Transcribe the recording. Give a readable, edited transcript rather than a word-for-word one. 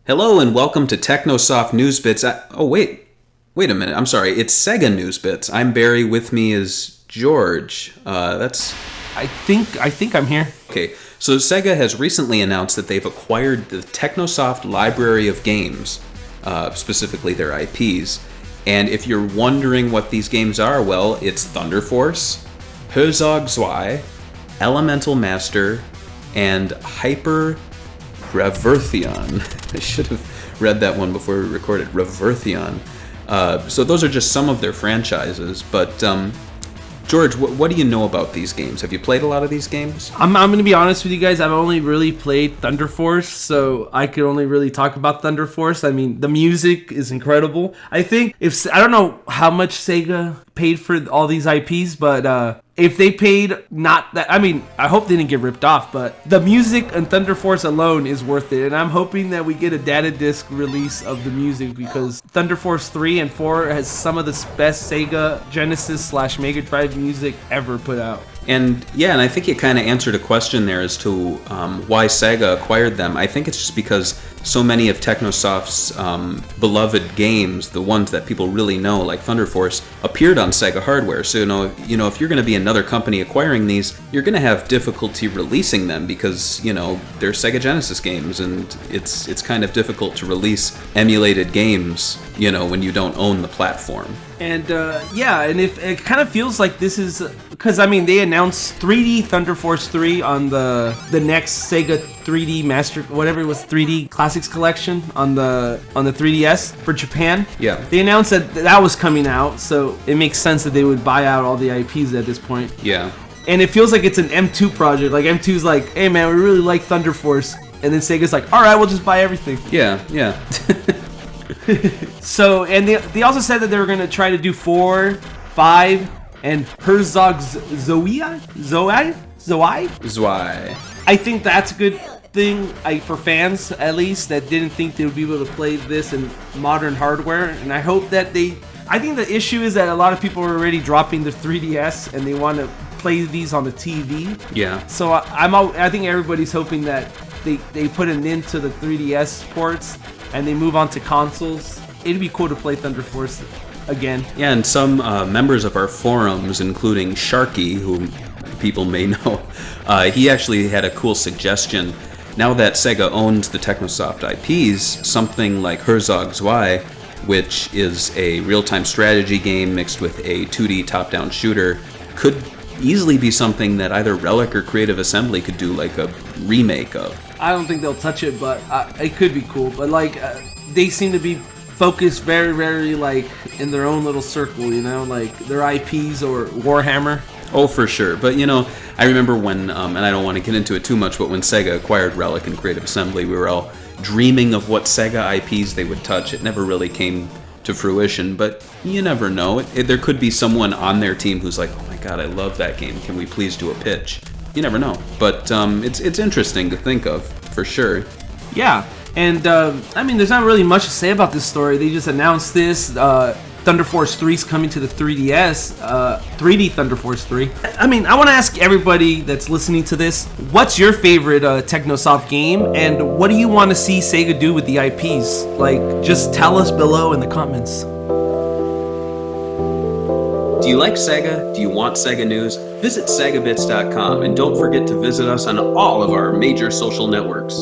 Hello and welcome to Technosoft News Bits. Wait a minute. I'm sorry. It's SEGA News Bits. I'm Barry. With me is George. I think I'm here. Okay. So Sega has recently announced that they've acquired the Technosoft library of games, specifically their IPs. And if you're wondering what these games are, well, it's Thunder Force, Herzog Zwei, Elemental Master, and Hyper Reverthion. I should have read that one before we recorded. Reverthion. So those are just some of their franchises. But George, what do you know about these games? Have you played a lot of these games? I'm going to be honest with you guys. I've only really played Thunder Force, so I could only really talk about Thunder Force. I mean, the music is incredible. I don't know how much Sega paid for all these IPs, but if they paid not that, I mean, I hope they didn't get ripped off, but the music and Thunder Force alone is worth it. And I'm hoping that we get a data disc release of the music, because Thunder Force 3 and 4 has some of the best Sega Genesis / Mega Drive music ever put out. And yeah, and I think you kind of answered a question there as to why Sega acquired them. I think it's just because so many of Technosoft's beloved games, the ones that people really know, like Thunder Force, appeared on Sega hardware. So if you're going to be another company acquiring these, you're going to have difficulty releasing them because they're Sega Genesis games, and it's kind of difficult to release emulated games when you don't own the platform. And and if it kind of feels like this is because they announced 3D Thunder Force 3 on the next Sega 3D Master, whatever it was, 3D Classics Collection on the 3DS for Japan. Yeah. They announced that was coming out, so it makes sense that they would buy out all the IPs at this point. Yeah. And it feels like it's an M2 project. Like M2's like, hey man, we really like Thunder Force, and then Sega's like, all right, we'll just buy everything. Yeah. So, and they also said that they were going to try to do 4, 5, and Herzog Zwei. I think that's a good thing for fans, at least, that didn't think they would be able to play this in modern hardware. And I hope that I think the issue is that a lot of people are already dropping their 3DS and they want to play these on the TV. Yeah. So I think everybody's hoping that they put an end to the 3DS ports and they move on to consoles. It'd be cool to play Thunder Force again. Yeah, and some members of our forums, including Sharky, who people may know, he actually had a cool suggestion. Now that Sega owns the Technosoft IPs, something like Herzog Zwei, which is a real-time strategy game mixed with a 2D top-down shooter, could easily be something that either Relic or Creative Assembly could do like a remake of. I don't think they'll touch it, but it could be cool. But they seem to be focused very, very in their own little circle, like their IPs or Warhammer. Oh, for sure. But I remember when, and I don't want to get into it too much, but when Sega acquired Relic and Creative Assembly, we were all dreaming of what Sega IPs they would touch. It never really came to fruition, but you never know. There could be someone on their team who's like, oh my god, I love that game. Can we please do a pitch? You never know. But it's interesting to think of, for sure. Yeah, and there's not really much to say about this story. They just announced this. Thunder Force 3 is coming to the 3DS, 3D Thunder Force 3. I want to ask everybody that's listening to this, what's your favorite Technosoft game, and what do you want to see Sega do with the IPs? Just tell us below in the comments. Do you like Sega? Do you want Sega news? Visit SegaBits.com, and don't forget to visit us on all of our major social networks.